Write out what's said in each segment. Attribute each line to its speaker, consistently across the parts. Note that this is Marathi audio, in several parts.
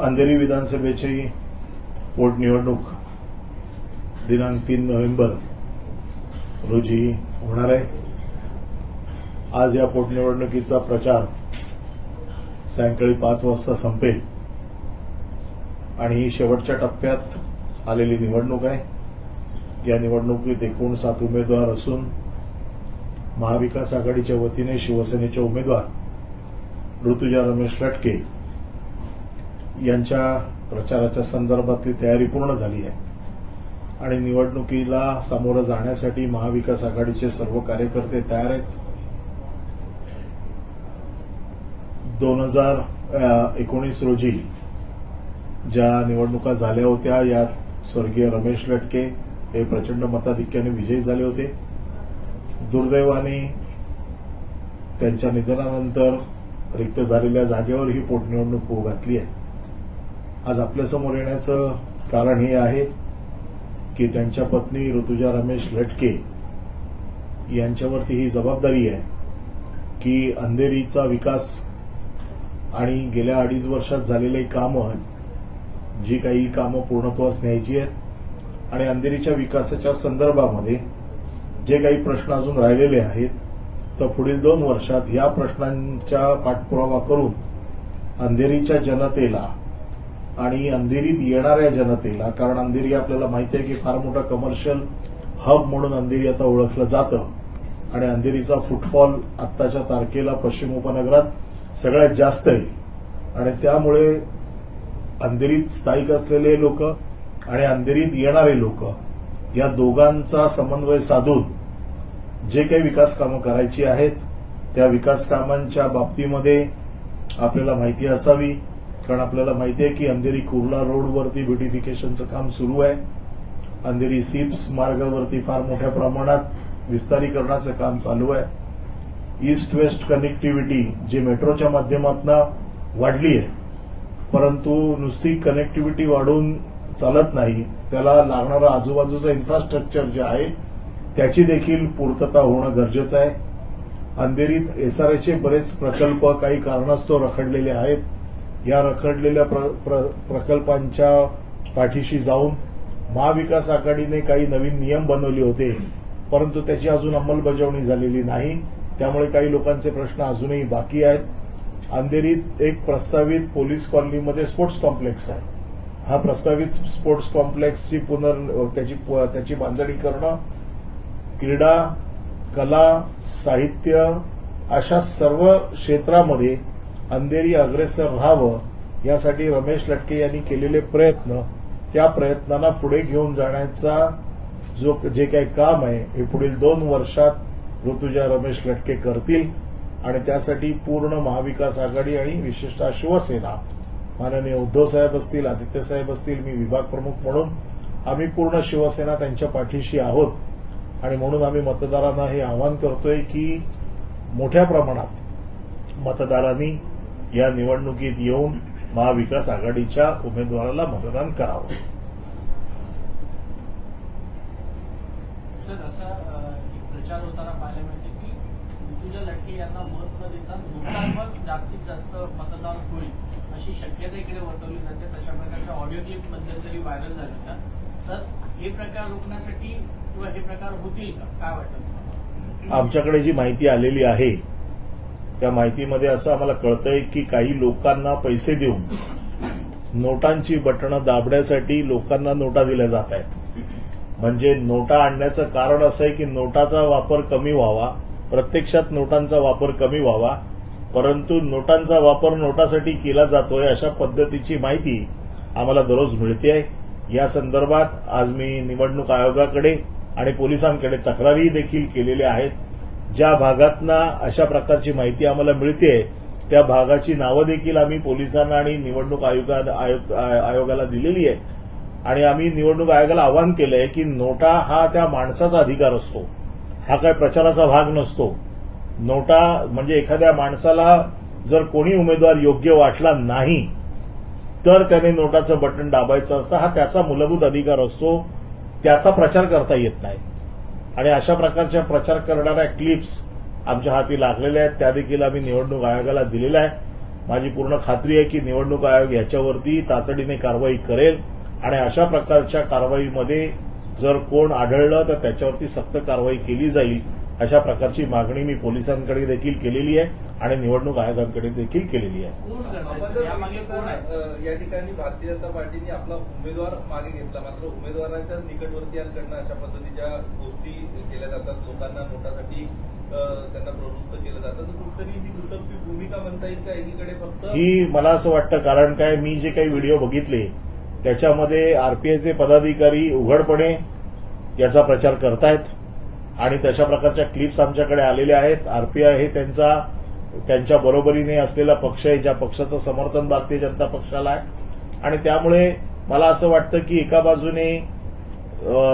Speaker 1: अंधेरी विधानसभेची पोटनिवडणूक दिनांक 3 नोव्हेंबर रोजी होणार आहे। आज या पोटनिवडणुकीचा प्रचार सायंकाळी 5 वाजता संपेल आणि ही शेवटच्या टप्प्यात आलेली निवडणूक आहे। या निवडणुकीत एकूण 7 उमेदवार असून महाविकास आघाडीच्या वतीने शिवसेनेचे उमेदवार ऋतुजा रमेश लटके यांच्या प्रचाराच्या संदर्भातली तयारी पूर्ण झाली आहे आणि निवडणुकीला सामोरं जाण्यासाठी महाविकास आघाडीचे सर्व कार्यकर्ते तयार आहेत। 2019 रोजी ज्या निवडणुका झाल्या होत्या यात स्वर्गीय रमेश लटके हे प्रचंड मताधिक्याने विजयी झाले होते। दुर्दैवाने त्यांच्या निधनानंतर रिक्त झालेल्या जागेवर ही पोटनिवडणूक होऊ घातली आहे। आज आपल्यासमोर येण्याचं कारण हे आहे की त्यांच्या पत्नी ऋतुजा रमेश लटके यांच्यावरती ही जबाबदारी आहे की अंधेरीचा विकास आणि गेल्या 2.5 वर्षात झालेली कामं जी काही कामं पूर्णत्वास न्यायची आहेत आणि अंधेरीच्या विकासाच्या संदर्भामध्ये जे काही प्रश्न अजून राहिलेले आहेत तर पुढील 2 वर्षात या प्रश्नांचा पाठपुरावा करून अंधेरीच्या जनतेला आणि अंधेरीत येणाऱ्या जनतेला, कारण अंधेरी आपल्याला माहिती आहे की फार मोठा कमर्शियल हब म्हणून अंधेरी आता ओळखलं जातं आणि अंधेरीचा फुटफॉल आत्ताच्या तारखेला पश्चिम उपनगरात सगळ्यात जास्त आहे आणि त्यामुळे अंधेरीत स्थायिक असलेले लोक आणि अंधेरीत येणारे लोक या दोघांचा समन्वय साधून जे काही विकास कामं करायची आहेत त्या विकास कामांच्या बाबतीमध्ये आपल्याला माहिती असावी, कारण आपल्याला माहिती आहे की अंधेरी कुर्ला रोडवरती ब्युटिफिकेशनचं काम सुरू आहे। अंधेरी सिप्स मार्गावरती फार मोठ्या प्रमाणात विस्तारीकरणाचं काम चालू आहे। ईस्ट वेस्ट कनेक्टिव्हिटी जी मेट्रोच्या माध्यमातून वाढली आहे, परंतु नुसती कनेक्टिव्हिटी वाढून चालत नाही, त्याला लागणारं आजूबाजूचं इन्फ्रास्ट्रक्चर जे आहे त्याची देखील पूर्तता होणं गरजेचं आहे। अंधेरीत एसआरएचे बरेच प्रकल्प काही कारणास्तव रखडलेले आहेत। या रखडलेल्या प्रकल्पांच्या पाठीशी जाऊन महाविकास आघाडीने काही नवीन नियम बनवले होते, परंतु त्याची अजून अंमलबजावणी झालेली नाही, त्यामुळे काही लोकांचे प्रश्न अजूनही बाकी आहेत। अंधेरीत एक प्रस्तावित पोलीस कॉलनीमध्ये स्पोर्ट्स कॉम्प्लेक्स आहे। हा प्रस्तावित स्पोर्ट्स कॉम्प्लेक्सची त्याची बांधणी करणं क्रीडा, कला, साहित्य अशा सर्व क्षेत्रामध्ये अंधेरी अग्रेसर राहावं यासाठी रमेश लटके यांनी केलेले प्रयत्न, त्या प्रयत्नांना पुढे घेऊन जाण्याचा जे काही काम आहे हे पुढील 2 वर्षात ऋतुजा रमेश लटके करतील आणि त्यासाठी पूर्ण महाविकास आघाडी आणि विशेषतः शिवसेना, माननीय उद्धव साहेब असतील, आदित्य साहेब असतील, मी विभाग प्रमुख म्हणून आम्ही पूर्ण शिवसेना त्यांच्या पाठीशी आहोत आणि म्हणून आम्ही मतदारांना हे आवाहन करतोय की मोठ्या प्रमाणात मतदारांनी या निवडणुकीत येऊन महाविकास आघाडीच्या उमेदवाराला मतदान करावं।
Speaker 2: सर, असा एक प्रचार होताना पाहायला मिळते की ऋतुजा लटके यांना मत न देता नोटांवर जास्तीत जास्त मतदान होईल अशी शक्यता इकडे वर्तवली जाते। तशा प्रकारच्या ऑडिओ क्लिप मध्यंतरी व्हायरल झाल्या होत्या, तर हे प्रकार रोखण्यासाठी किंवा हे प्रकार होतील का, काय वाटतं?
Speaker 1: आमच्याकडे जी माहिती आलेली आहे त्या माहितीमध्ये असं आम्हाला कळतंय की काही लोकांना पैसे देऊन नोटांची बटणं दाबण्यासाठी लोकांना नोटा दिल्या जात आहेत। म्हणजे नोटा आणण्याचं कारण असं आहे की नोटाचा वापर कमी व्हावा, प्रत्यक्षात नोटांचा वापर कमी व्हावा, परंतु नोटांचा वापर नोटासाठी केला जातोय अशा पद्धतीची माहिती आम्हाला दररोज मिळते आहे। या संदर्भात आज मी निवडणूक आयोगाकडे आणि पोलिसांकडे तक्रारी देखील केलेल्या आहेत। ज्या भागातनं अशा प्रकारची माहिती आम्हाला मिळते त्या भागाची नावं देखील आम्ही पोलिसांना आणि निवडणूक आयोगाला दिलेली आहे आणि आम्ही निवडणूक आयोगाला आवाहन केलंय की नोटा हा त्या माणसाचा अधिकार असतो, हा काय प्रचाराचा भाग नसतो। नोटा म्हणजे एखाद्या माणसाला जर कोणी उमेदवार योग्य वाटला नाही तर त्याने नोटाचं बटन दाबायचं असतं, हा त्याचा मूलभूत अधिकार असतो, त्याचा प्रचार करता येत नाही आणि अशा प्रकारच्या प्रचार करणाऱ्या क्लिप्स आमच्या हाती लागलेल्या आहेत, त्या देखील आम्ही निवडणूक आयोगाला दिलेल्या आहे। माझी पूर्ण खात्री आहे की निवडणूक आयोग याच्यावरती तातडीने कारवाई करेल आणि अशा प्रकारच्या कारवाईमध्ये जर कोण आढळलं तर त्याच्यावरती सक्त कारवाई केली जाईल अशा प्रकारची मागणी मी पोलिसांकडे देखील केलेली आहे आणि निवडणूक आयोगांकडे देखील केलेली आहे.
Speaker 2: कोण
Speaker 3: आपण
Speaker 2: करताय
Speaker 3: जर
Speaker 2: यामागे कोण आहे?
Speaker 3: या ठिकाणी भारतीय जनता पार्टीने आपला उमेदवार मागे घेतला, मात्र उमेदवाराच्या निकटवर्तीयांकडनं अशा पद्धतीच्या गोष्टी केल्या जातात, लोकांना नोटासाठी त्यांना प्रवृत्त केलं जातं, तर कुठतरी ही दुटप्पी भूमिका म्हणता येईल का? एकीकडे फक्त
Speaker 1: ही मला असं वाटतं, कारण काय मी जे काही व्हिडिओ बघितले त्याच्यामध्ये आरपीआयचे पदाधिकारी उघडपणे याचा प्रचार करतायत आणि तशा प्रकारच्या क्लिप्स आमच्याकडे आलेल्या आहेत. आरपीआय हे त्यांच्या बरोबरीने असलेला पक्ष आहे, ज्या पक्षाचं समर्थन भारतीय जनता पक्षाला आहे आणि त्यामुळे मला असं वाटतं की एका बाजूने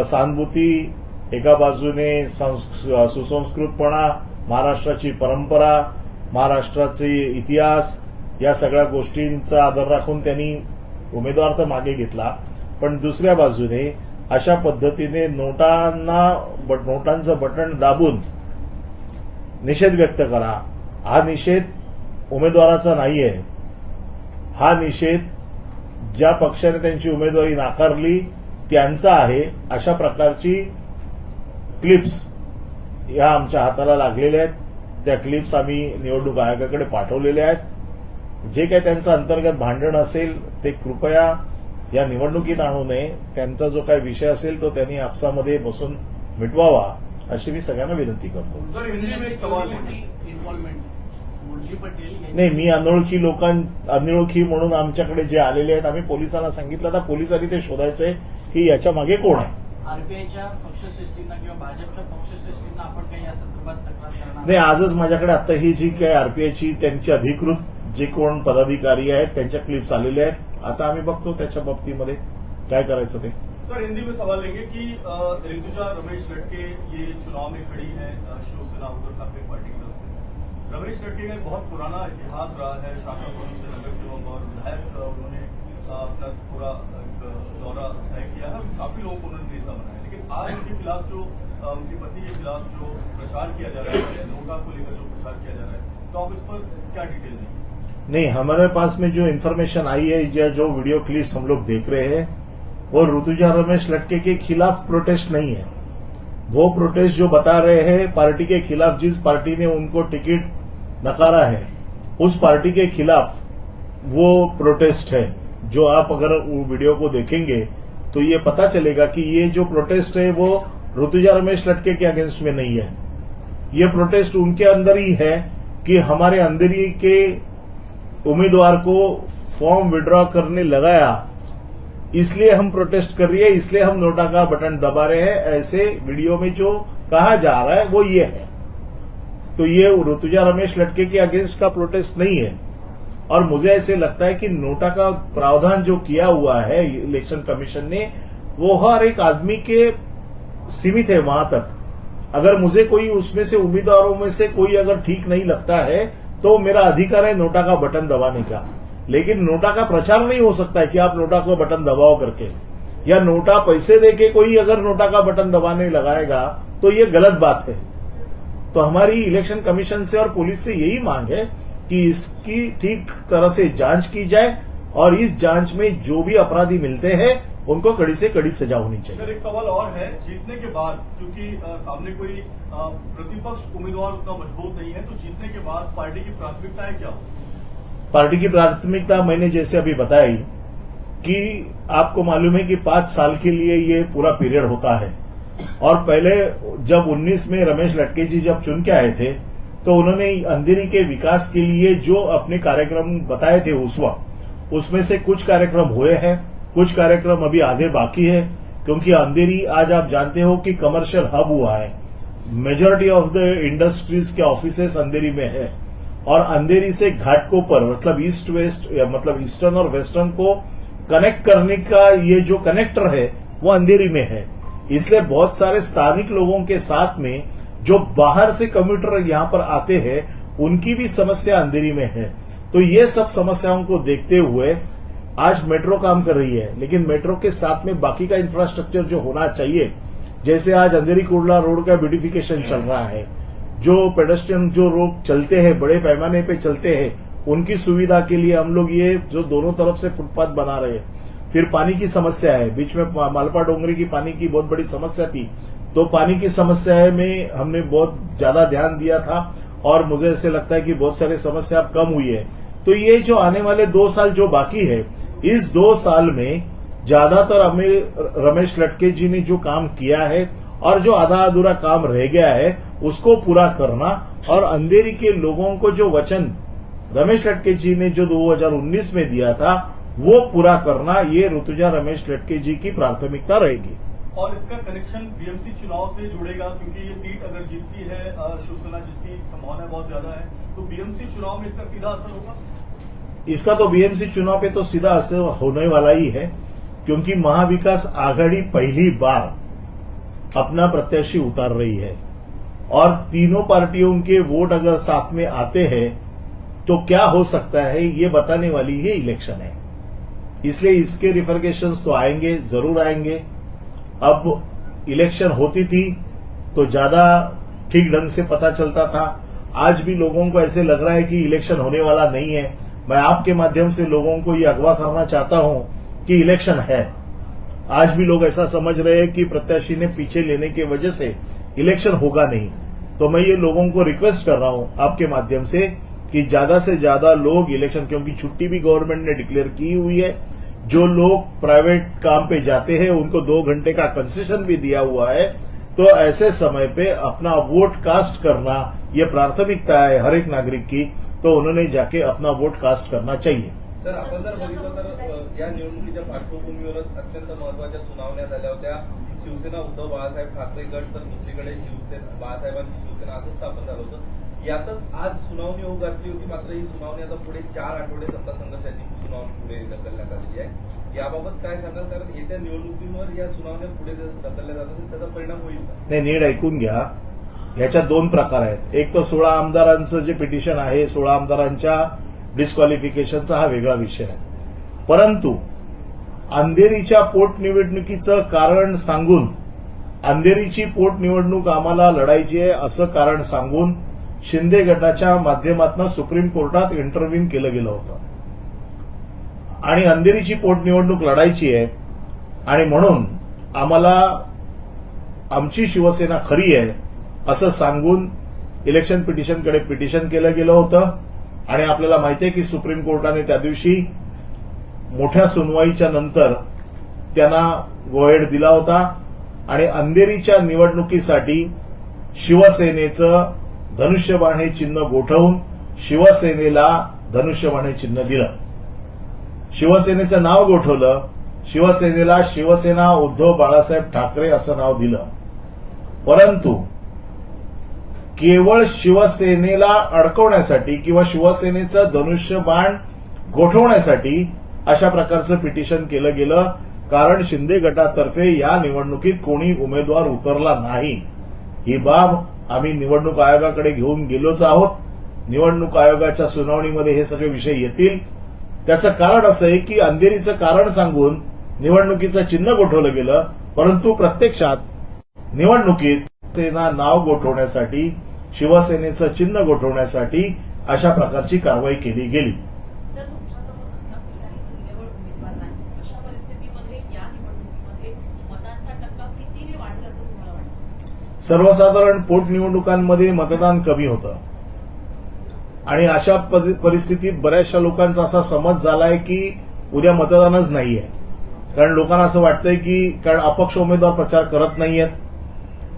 Speaker 1: सहानुभूती, एका बाजूने सुसंस्कृतपणा, महाराष्ट्राची परंपरा, महाराष्ट्राचे इतिहास या सगळ्या गोष्टींचा आदर राखून त्यांनी उमेदवार तर मागे घेतला, पण दुसऱ्या बाजूने अशा पद्धतीने नोटांचं बटन दाबून निषेध व्यक्त करा. हा निषेध उमेदवाराचा नाहीये, हा निषेध ज्या पक्षाने त्यांची उमेदवारी नाकारली त्यांचा आहे. अशा प्रकारची क्लिप्स या आमच्या हाताला लागलेल्या आहेत. त्या क्लिप्स आम्ही निवडणूक आयोगाकडे पाठवलेल्या आहेत. जे काही त्यांचं अंतर्गत भांडण असेल ते कृपया या निवडणुकीत आणू नये. त्यांचा जो काही विषय असेल तो त्यांनी आपसामध्ये बसून मिटवावा अशी मी सगळ्यांना विनंती करतो.
Speaker 2: सर, हिंदी में एक सवाल इन्व्हॉल्वमेंट मुळजी पटेल यांनी-
Speaker 1: नाही, मी अनोळखी म्हणून आमच्याकडे जे आलेले आहेत आम्ही पोलिसांना सांगितलं, आता पोलिसांनी ते शोधायचंय की याच्या मागे कोण आहे.
Speaker 2: आरपीआयच्या पक्षश्रेष्ठींना किंवा भाजपच्या पक्षश्रेष्ठींना आपण काही या संदर्भात तक्रार करणार
Speaker 1: नाही, आजच माझ्याकडे आता ही जी काही आरपीआयची त्यांची अधिकृत जे कोण पदाधिकारी आहेत त्यांच्या क्लिप्स आलेल्या आहेत. आता आम्ही बघतो त्याच्या बाबतीमध्ये काय करायचं ते.
Speaker 4: सर, हिंदी में सवाल लेंगे कि ऋतुजा रमेश लटके ये चुनाव में खड़ी है शिवसेना उद्धव ठाकरे पार्टी की तरफ से। रमेश लटके का एक बहुत पुराना इतिहास रहा है, शासन से नगर सेवक और विधायक उन्होंने अपना पूरा दौरा तय किया है, काफी लोगों को उन्होंने नेता बनाया, लेकिन आज उनके खिलाफ जो उनके पति के खिलाफ जो प्रचार किया जा रहा है, नोटा को लेकर जो प्रचार किया जा रहा है, तो आप इस पर क्या डिटेल देंगे?
Speaker 1: नहीं, हमारे पास में जो इन्फॉर्मेशन आई है या जो वीडियो क्लिप्स हम लोग देख रहे हैं वो ऋतुजा रमेश लटके के खिलाफ प्रोटेस्ट नहीं है. वो प्रोटेस्ट जो बता रहे हैं पार्टी के खिलाफ, जिस पार्टी ने उनको टिकट नकारा है उस पार्टी के खिलाफ वो प्रोटेस्ट है. जो आप अगर वो वीडियो को देखेंगे तो ये पता चलेगा कि ये जो प्रोटेस्ट है वो ऋतुजा रमेश लटके के अगेंस्ट में नहीं है. ये प्रोटेस्ट उनके अंदर ही है कि हमारे अंदर के उम्मीदवार को फॉर्म विड्रॉ करने लगाया, इसलिए हम प्रोटेस्ट कर रही है, इसलिए हम नोटा का बटन दबा रहे हैं. ऐसे वीडियो में जो कहा जा रहा है वो ये है. तो ये ऋतुजा रमेश लटके के अगेंस्ट का प्रोटेस्ट नहीं है. और मुझे ऐसे लगता है कि नोटा का प्रावधान जो किया हुआ है इलेक्शन कमीशन ने वो हर एक आदमी के सीमित है वहां तक. अगर मुझे कोई उसमें से उम्मीदवारों में से कोई अगर ठीक नहीं लगता है तो मेरा अधिकार है नोटा का बटन दबाने का, लेकिन नोटा का प्रचार नहीं हो सकता है कि आप नोटा का बटन दबाओ करके, या नोटा पैसे देके कोई अगर नोटा का बटन दबाने लगाएगा तो ये गलत बात है. तो हमारी इलेक्शन कमीशन से और पुलिस से यही मांग है कि इसकी ठीक तरह से जांच की जाए और इस जांच में जो भी अपराधी मिलते हैं उनको कड़ी से कड़ी सजा होनी चाहिए.
Speaker 4: सर, एक सवाल और है, जीतने के बाद क्योंकि सामने कोई प्रतिपक्ष उम्मीदवार उतना मजबूत नहीं है, तो जीतने के बाद पार्टी की प्राथमिकताएं क्या हो?
Speaker 1: पार्टी की प्राथमिकता मैंने जैसे अभी बताई कि आपको मालूम है कि 5 साल के लिए ये पूरा पीरियड होता है. और पहले जब 19 में रमेश लटके जी जब चुन के आए थे तो उन्होंने अंधेरी के विकास के लिए जो अपने कार्यक्रम बताए थे उस वक्त, उसमें से कुछ कार्यक्रम हुए हैं, कुछ कार्यक्रम अभी आधे बाकी है. क्योंकि अंधेरी आज आप जानते हो कि कमर्शियल हब हुआ है, majority of the industries K offices Andheri में है और अंधेरी से घाटकोपर मतलब ईस्ट वेस्ट मतलब ईस्टर्न और वेस्टर्न को कनेक्ट करने का ये जो कनेक्टर है वो अंधेरी में है. इसलिए बहुत सारे स्थानिक लोगों के साथ में जो बाहर से कम्यूटर यहां पर आते हैं उनकी भी समस्या अंधेरी में है. तो ये सब समस्याओं को देखते हुए आज मेट्रो काम कर रही है, लेकिन मेट्रो के साथ में बाकी का इंफ्रास्ट्रक्चर जो होना चाहिए, जैसे आज अंधेरी कुर्ला रोड का ब्यूटिफिकेशन चल रहा है, जो पेडेस्ट्रियन जो रोड चलते हैं बड़े पैमाने पे चलते हैं उनकी सुविधा के लिए हम लोग ये जो दोनों तरफ से फुटपाथ बना रहे हैं। फिर पानी की समस्या है, बीच में मालपा डोंगरी की पानी की बहुत बड़ी समस्या थी, तो पानी की समस्या में हमने बहुत ज्यादा ध्यान दिया था और मुझे ऐसे लगता है कि बहुत सारी समस्या अब कम हुई है। तो ये जो आने वाले 2 साल जो बाकी है, इस 2 साल में ज्यादातर हमें रमेश लटके जी ने जो काम किया है और जो आधा अधूरा काम रह गया है उसको पूरा करना, और अंधेरी के लोगों को जो वचन रमेश लटके जी ने जो 2019 में दिया था वो पूरा करना, ये ऋतुजा रमेश लटके जी की प्राथमिकता रहेगी।
Speaker 4: और इसका कनेक्शन बीएमसी चुनाव से जुड़ेगा, क्योंकि ये सीट अगर जीतती है शिवसेना जिसकी संभावना बहुत ज्यादा है, तो बीएमसी चुनाव में इसका सीधा असर होगा।
Speaker 1: इसका तो बीएमसी चुनाव पे तो सीधा असर होने वाला ही है, क्योंकि महाविकास आघाड़ी पहली बार अपना प्रत्याशी उतार रही है और तीनों पार्टियों के वोट अगर साथ में आते हैं तो क्या हो सकता है ये बताने वाली ये इलेक्शन है। इसलिए इसके रिफरकेशंस तो आएंगे, जरूर आएंगे। अब इलेक्शन होती थी तो ज्यादा ठीक ढंग से पता चलता था, आज भी लोगों को ऐसे लग रहा है कि इलेक्शन होने वाला नहीं है। मैं आपके माध्यम से लोगों को ये अगवा करना चाहता हूं कि इलेक्शन है। आज भी लोग ऐसा समझ रहे हैं कि प्रत्याशी ने पीछे लेने की वजह से इलेक्शन होगा नहीं। तो मैं ये लोगों को रिक्वेस्ट कर रहा हूं आपके माध्यम से कि ज्यादा से ज्यादा लोग इलेक्शन, क्योंकि छुट्टी भी गवर्नमेंट ने डिक्लेयर की हुई है, जो लोग प्राइवेट काम पे जाते हैं उनको 2 घंटे का कंसेशन भी दिया हुआ है, तो ऐसे समय पे अपना वोट कास्ट करना ये प्राथमिकता है हर एक नागरिक की, तो उन्होंने जाके अपना वोट कास्ट करना चाहिए।
Speaker 3: सर, आपण जर बघितलं तर या निवडणुकीच्या पार्श्वभूमीवरच अत्यंत महत्वाच्या सुनावण्या झाल्या होत्या। शिवसेना उद्धव बाळासाहेब ठाकरे गट, तर दुसरीकडे शिवसेना बाळासाहेबांची शिवसेना असं स्थापन झालं होतं। यातच आज सुनावणी होऊ घातली होती, मात्र ही सुनावणी आता पुढे 4 आठवडे सत्ता संघर्षाची सुनावणी पुढे ढकलण्यात आलेली आहे। याबाबत काय सांगाल, कारण येत्या निवडणुकीवर या सुनावण्या पुढे ढकलल्या जातात, त्याचा परिणाम होईल का?
Speaker 1: नाही, नीट ऐकून घ्या, ह्याच्यात 2 प्रकार आहेत। एक तर 16 आमदारांचं जे पिटिशन आहे, 16 आमदारांच्या डिस्क्वालिफिकेशनचा हा वेगळा विषय आहे, परंतु अंधेरीच्या पोटनिवडणुकीचं कारण सांगून, अंधेरीची पोटनिवडणूक आम्हाला लढायची आहे असं कारण सांगून शिंदे गटाच्या माध्यमातून सुप्रीम कोर्टात इंटरव्ह्यू केलं गेलं होतं आणि अंधेरीची पोटनिवडणूक लढायची आहे आणि म्हणून आम्हाला आमची शिवसेना खरी आहे असं सांगून इलेक्शन पिटिशनकडे पिटिशन केलं गेलं होतं। आणि आपल्याला माहिती आहे की सुप्रीम कोर्टाने त्या दिवशी मोठ्या सुनवाईच्या नंतर त्यांना गोहेड दिला होता आणि अंधेरीच्या निवडणुकीसाठी शिवसेनेचं धनुष्यबाण हे चिन्ह गोठवून शिवसेनेला धनुष्यबाण हे चिन्ह दिलं, शिवसेनेचं नाव गोठवलं, शिवसेनेला शिवसेना उद्धव बाळासाहेब ठाकरे असं नाव दिलं, परंतु केवळ शिवसेनेला अडकवण्यासाठी किंवा शिवसेनेचं धनुष्यबाण गोठवण्यासाठी अशा प्रकारचं पिटिशन केलं गेलं, कारण शिंदे गटातर्फे या निवडणुकीत कोणी उमेदवार उतरला नाही। ही बाब आम्ही निवडणूक आयोगाकडे घेऊन गेलोच आहोत। निवडणूक आयोगाच्या सुनावणीमध्ये हे सगळे विषय येतील। त्याचं कारण असं आहे की अंधेरीचं कारण सांगून निवडणुकीचं चिन्ह गोठवलं गेलं, परंतु प्रत्यक्षात निवडणुकीत सेना नाव गोठवण्यासाठी, शिवसेनेचं चिन्ह गोठवण्यासाठी अशा प्रकारची कारवाई केली गेली।
Speaker 5: सर, तुमच्यासमोर आता कुठलाही तुल्यबळ उमेदवार नाही, अशा परिस्थितीमध्ये या निवडणुकीमध्ये मतांचा टक्का कितीने वाढेल असं तुम्हाला वाटतं?
Speaker 1: सर्वसाधारण पोटनिवडणुकांमध्ये मतदान कमी होतं आणि अशा परिस्थितीत बऱ्याचशा लोकांचा असा समज झालाय की उद्या मतदानच नाहीये, कारण लोकांना असं वाटतंय की कारण अपक्ष उमेदवार प्रचार करत नाहीयेत,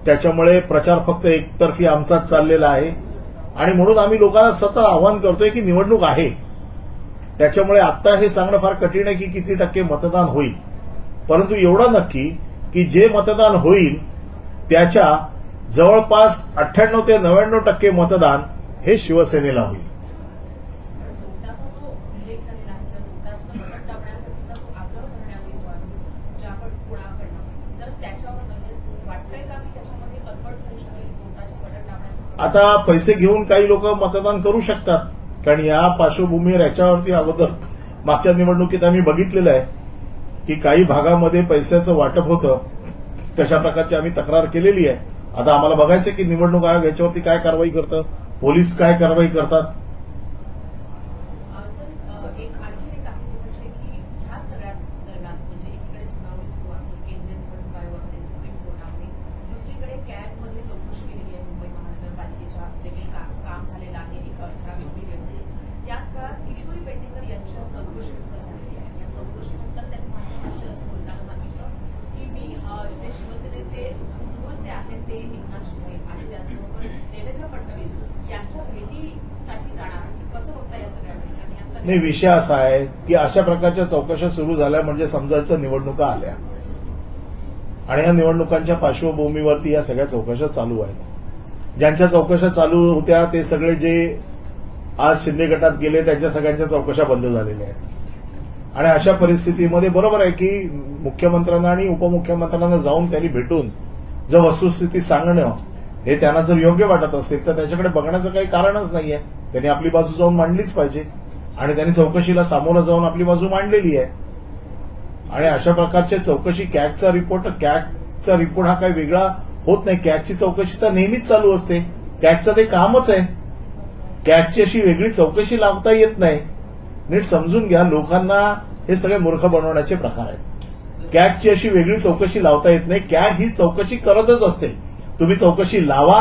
Speaker 1: त्याच्यामुळे प्रचार फक्त एकतर्फी आमचाच चाललेला आहे आणि म्हणून आम्ही लोकांना सतत आवाहन करतोय की निवडणूक आहे। त्याच्यामुळे आता हे सांगणं फार कठीण आहे की किती टक्के मतदान होईल, परंतु एवढं नक्की की जे मतदान होईल त्याच्या जवळपास 98 ते 99% मतदान हे शिवसेनेला होईल।
Speaker 5: नोटाचा जो उल्लेख झालेला आहे, त्या नोटाचं बटन दाबण्यासाठीचा जो आग्रह करण्यात येतो आहे ज्या कोणाकडनं, तर त्याच्यावर वाटतंय का की त्याच्यामध्ये कन्वर्ट होऊ शकेल नोटाचं बटन दाबण्यासाठी?
Speaker 1: आता पैसे घेऊन काही लोक मतदान करू शकतात, कारण या पार्श्वभूमीवर याच्यावरती अगोदर मागच्या निवडणुकीत आम्ही बघितलेलं आहे की काही भागामध्ये पैशाचं वाटप होतं, तशा प्रकारची आम्ही तक्रार केलेली आहे। आता आम्हाला बघायचं की निवडणूक आयोग याच्यावरती काय कारवाई करतं, पोलीस काय कारवाई करतात।
Speaker 5: एकनाथ शिंदे आणि त्याचबरोबर देवेंद्र फडणवीस यांच्या भेटीसाठी जाणार कसं बघता या सगळ्या भेटी या सगळ्या-
Speaker 1: नाही, विषय असा आहे की अशा प्रकारच्या चौकशा सुरू झाल्या म्हणजे समजायचं निवडणुका आल्या आणि या निवडणुकांच्या पार्श्वभूमीवरती या सगळ्या चौकशा चालू आहेत. ज्यांच्या चौकशा चालू होत्या ते सगळे जे आज शिंदे गटात गेले त्यांच्या सगळ्यांच्या चौकशा बंद झालेल्या आहेत आणि अशा परिस्थितीमध्ये बरोबर आहे की मुख्यमंत्र्यांना आणि उपमुख्यमंत्र्यांना जाऊन त्यांनी भेटून जर वस्तुस्थिती सांगणं हे त्यांना जर योग्य वाटत असेल तर त्याच्याकडे बघण्याचं काही कारणच नाहीये. त्यांनी आपली बाजू जाऊन मांडलीच पाहिजे आणि त्यांनी चौकशीला सामोरं जाऊन आपली बाजू मांडलेली आहे. आणि अशा प्रकारच्या चौकशी कॅगचा रिपोर्ट हा काही वेगळा होत नाही. कॅगची चौकशी तर नेहमीच चालू असते. कॅगचं ते कामच आहे. कॅगची अशी वेगळी चौकशी लावता येत नाही. नीट समजून घ्या, लोकांना हे सगळे मूर्ख बनवण्याचे प्रकार आहेत. कॅगची अशी वेगळी चौकशी लावता येत नाही. कॅग ही चौकशी करतच असते. तुम्ही चौकशी लावा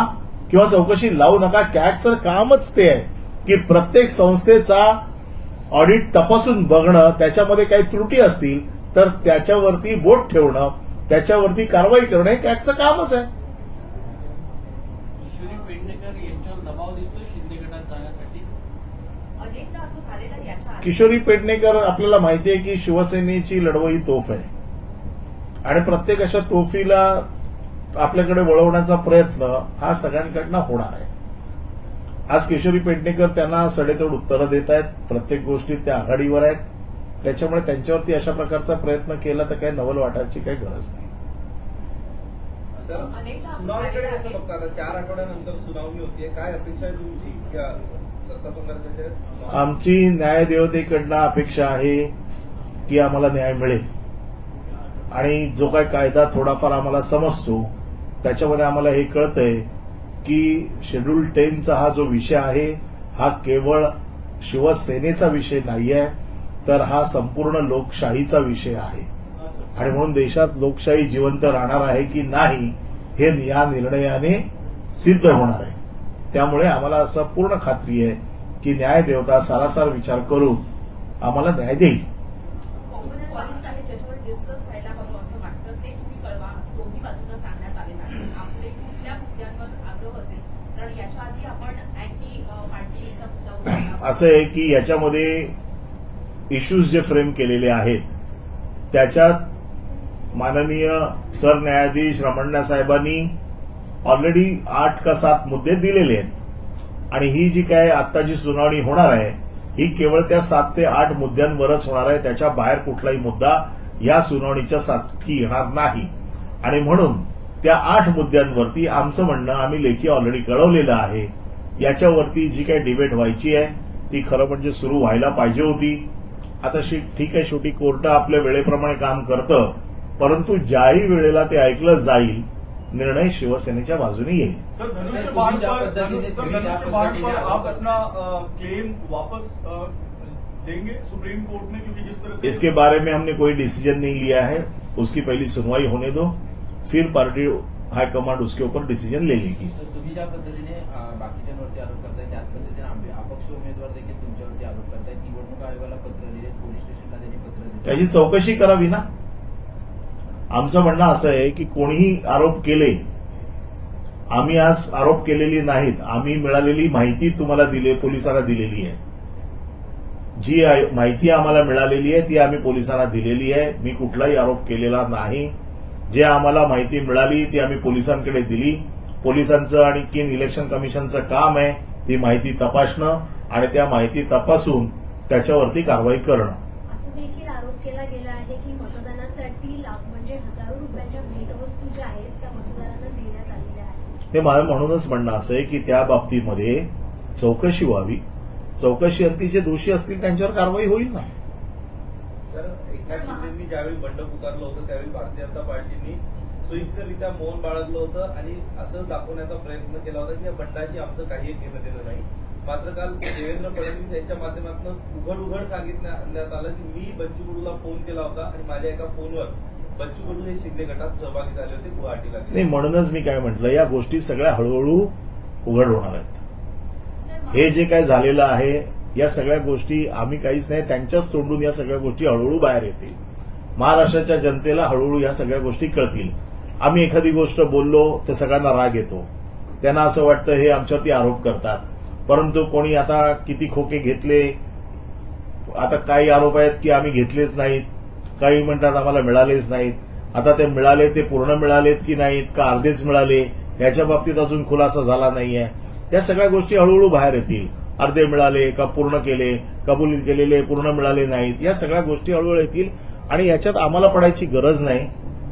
Speaker 1: किंवा चौकशी लावू नका, कॅगचं कामच ते आहे की प्रत्येक संस्थेचा ऑडिट तपासून बघणं, त्याच्यामध्ये काही त्रुटी असतील तर त्याच्यावरती बोट ठेवणं, त्याच्यावरती कारवाई करणं हे कॅगचं कामच आहे.
Speaker 2: किशोरी पेडणेकर यांच्यावर दबाव दिसतोय शिंदे गटात जाण्यासाठी.
Speaker 5: अनेकदा असं झालेलं आहे याच्या आधी.
Speaker 1: किशोरी पेडणेकर आपल्याला माहिती आहे की शिवसेनेची लढवई तोफ आहे आणि प्रत्येक अशा तोफीला आपल्याकडे वळवण्याचा प्रयत्न हा सगळ्यांकडनं होणार आहे. आज किशोरी पेडणेकर त्यांना सडेतोड उत्तरं देत आहेत. प्रत्येक गोष्टीत त्या आघाडीवर आहेत. त्याच्यामुळे त्यांच्यावरती अशा प्रकारचा प्रयत्न केला तर काही नवल वाटायची काही गरज नाही.
Speaker 3: सर,
Speaker 5: अनेकदा असं
Speaker 3: सुनावणीकडे
Speaker 5: झालेलं
Speaker 3: कसं
Speaker 5: आहे.
Speaker 3: बघता? आता 4 आठवड्यानंतर सुनावणी होतीये, काय अपेक्षा आहे तुमची या सत्ता संघर्षाच्या?
Speaker 1: आमची न्यायदेवतेकडनं अपेक्षा आहे की आम्हाला न्याय मिळेल आणि जो काही कायदा थोडाफार आम्हाला समजतो त्याच्यामध्ये आम्हाला हे कळतंय की शेड्यूल 10चा हा जो विषय आहे हा केवळ शिवसेनेचा विषय नाहीये, तर हा संपूर्ण लोकशाहीचा विषय आहे आणि म्हणून देशात लोकशाही जिवंत राहणार आहे की नाही हे या निर्णयाने सिद्ध होणार आहे. त्यामुळे आम्हाला असं पूर्ण खात्री आहे की न्यायदेवता सारासार विचार करून आम्हाला न्याय देईल.
Speaker 5: कॉम्प्युटर पॉईंट्स आहेत ज्याच्यावर डिस्कस व्हायला हवं असं वाटतं, ते तुम्ही कळवा असं दोन्ही बाजूंना सांगण्यात आले नाही. आपले कुठल्या मुद्द्यांवर आग्रह असेल, कारण याच्या आधी आपण अँटी पार्टीचा मुद्दा उचलला.
Speaker 1: असं आहे की याच्यामध्ये इश्यूज जे फ्रेम केलेले आहेत त्याच्यात माननीय सरन्यायाधीश रमण्णा साहेबांनी ऑलरेडी 8 का 7 मुद्दे दिलेले आहेत आणि ही जी काय आता जी सुनावणी होणार आहे ही केवळ त्या 7 ते 8 मुद्द्यांवरच होणार आहे. त्याच्या बाहेर कुठलाही मुद्दा या सुनावणीच्या साठी येणार नाही आणि म्हणून त्या 8 मुद्द्यांवरती आमचं म्हणणं आम्ही लेखी ऑलरेडी कळवलेलं आहे. याच्यावरती जी काही डिबेट व्हायची आहे ती खरं म्हणजे सुरू व्हायला पाहिजे होती. आता ठीक आहे, शेवटी कोर्ट आपल्या वेळेप्रमाणे काम करतं, परंतु ज्याही वेळेला ते ऐकलं जाईल निर्णय शिवसेनेच्या बाजूने येईल.
Speaker 4: सर, धनुष्य
Speaker 6: तुम्ही
Speaker 4: बाण
Speaker 6: ज्या
Speaker 4: पर
Speaker 6: पद्धतीने-
Speaker 4: सर,
Speaker 6: तुम्ही ज्या
Speaker 4: धनुष्य बाण
Speaker 6: पद्धतीने
Speaker 4: पर आप
Speaker 6: आरोप
Speaker 4: अपना क्लेम वापस देंगे सुप्रीम कोर्ट में, क्योंकि जिस तरह से
Speaker 1: इसके बारे में हमने कोई डिसीजन नहीं लिया है. उसकी पहली सुनवाई होने दो, फिर पार्टी हाईकमांड उसके ऊपर डिसीजन ले लेगी.
Speaker 6: तर तुम्ही ज्या पद्धतीने बाकीच्यांवरती आरोप करताय त्याच पद्धतीने अपक्ष उमेदवार देखील तुमच्यावरती आरोप करतायत. निवडणूक आयोगाला पत्र दिले, पोलीस स्टेशनला त्यांनी पत्र दिले.
Speaker 1: त्याची चौकशी करावी ना. आमचं म्हणणं असं आहे की कोणीही आरोप केले, आम्ही आज आरोप केलेली नाहीत. आम्ही मिळालेली माहिती तुम्हाला पोलिसांना दिलेली आहे. जी माहिती आम्हाला मिळालेली आहे ती आम्ही पोलिसांना दिलेली आहे. मी कुठलाही आरोप केलेला नाही. जे आम्हाला माहिती मिळाली ती आम्ही पोलिसांकडे दिली. पोलिसांचं आणि इलेक्शन कमिशनचं काम आहे ती माहिती तपासणं आणि त्या माहिती तपासून त्याच्यावरती कारवाई करणं.
Speaker 7: असं देखील आरोप केला गेला आहे की मतदानासाठी म्हणजे हजारो रुपयांच्या भेटवस्तू ज्या आहेत त्या मतदारांना देण्यात आलेल्या आहेत.
Speaker 1: हे माझं म्हणूनच म्हणणं असं आहे की त्या बाबतीमध्ये चौकशी व्हावी. चौकशी अंती जे दोषी असतील त्यांच्यावर कारवाई होईल ना.
Speaker 3: सर, एकनाथ शिंदेंनी ज्यावेळी बंड पुकारलं होतं त्यावेळी भारतीय जनता पार्टीने सोयीस्कररित्या मौन बाळगलं होतं आणि असं दाखवण्याचा प्रयत्न केला होता की या बंडाशी आमचं काही घेणं देणं नाही. मात्र काल देवेंद्र फडणवीस यांच्या माध्यमातून उघड सांगितण्यात आलं की मी बच्चू कडूला फोन केला होता आणि माझ्या एका फोनवर बच्चू कडू हे शिंदे गटात सहभागी झाले होते गुवाहाटीला.
Speaker 1: नाही, म्हणूनच मी काय म्हटलं, या गोष्टी सगळ्या हळूहळू उघड होणार आहेत. हे जे काय झालेलं आहे या सगळ्या गोष्टी आम्ही काहीच नाही, त्यांच्याच तोंडून या सगळ्या गोष्टी हळूहळू बाहेर येतील. महाराष्ट्राच्या जनतेला हळूहळू या सगळ्या गोष्टी कळतील. आम्ही एखादी गोष्ट बोललो तर सगळ्यांना राग येतो. त्यांना असं वाटतं हे आमच्यावरती आरोप करतात. परंतु कोणी आता किती खोके घेतले, आता काही आरोप आहेत की आम्ही घेतलेच नाहीत, काही म्हणतात आम्हाला मिळालेच नाहीत. आता ते मिळाले ते पूर्ण मिळालेत की नाहीत का अर्धेच मिळाले याच्या बाबतीत अजून खुलासा झाला नाहीये. या सगळ्या गोष्टी हळूहळू बाहेर येतील. अर्धे मिळाले का पूर्ण केले, कबुलीत केलेले पूर्ण मिळाले नाहीत, या सगळ्या गोष्टी हळूहळू येतील आणि याच्यात आम्हाला पडायची गरज नाही.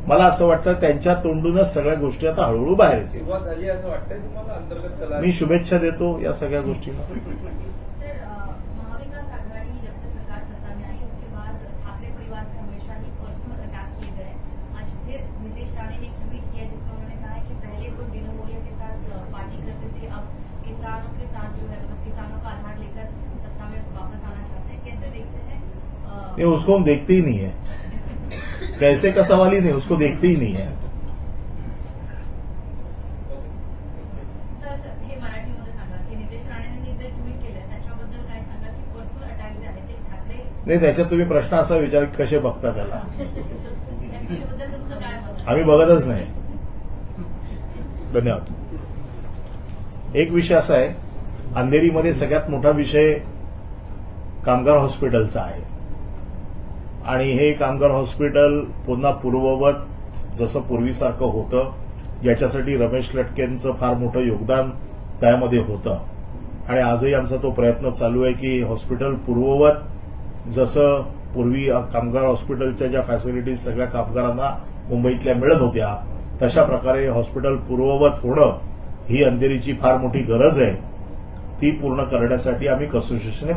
Speaker 1: मला असं वाटतं त्यांच्या तोंडूनच सगळ्या गोष्टी आता हळूहळू बाहेर येतील.
Speaker 3: सुरुवात झाली असं वाटतंय तुम्हाला अंतर्गत कला?
Speaker 1: मी शुभेच्छा देतो या सगळ्या गोष्टींना.
Speaker 5: सर महाविकास आघाड़ी जब से सरकार सत्ता में आई उसके बाद ठाकरे परिवार पे हमेशा ही पर्सनल अटैक किए गए. आज फिर नीतीश राणे ने एक ट्वीट किया जिसमें उन्होंने कहा है कि पहले तो दिनू मोड़िया के साथ पार्टी करते थे, अब किसानों के साथ जो है मतलब किसानों का आधार लेकर सत्ता में वापस आना चाहते हैं. कैसे देखते हैं?
Speaker 1: ये उसको हम देखते ही नहीं है. कैसे का सवाल ही नहीं, उसको देखते ही नहीं है.
Speaker 5: सर हे मराठीमध्ये सांगा की नितेश राणेंनी जे ट्विट केलं त्याच्याबद्दल काय सांगा की पर्सनल अटॅक जे आहे ते ठाकरे
Speaker 1: नाही, त्याच्यात तुम्ही प्रश्न असा विचार की कसे बघता त्याला.
Speaker 5: त्याबद्दल तुमचं काय मत आहे?
Speaker 1: आम्ही बघतच नाही. धन्यवाद. एक विषय असा आहे, अंधेरीमध्ये सगळ्यात मोठा विषय कामगार हॉस्पिटलचा आहे आणि हे कामगार हॉस्पिटल पुन्हा पूर्ववत जसं पूर्वीसारखं होतं याच्यासाठी रमेश लटकेंचं फार मोठं योगदान त्यामध्ये होतं आणि आजही आमचा तो प्रयत्न चालू आहे की हॉस्पिटल पूर्ववत जसं पूर्वी कामगार हॉस्पिटलच्या ज्या फॅसिलिटीज सगळ्या कामगारांना मुंबईतल्या मिळत होत्या तशा प्रकारे हॉस्पिटल पूर्ववत होणं ही अंधेरीची फार मोठी गरज आहे. ती पूर्ण करण्यासाठी आम्ही कसोशीने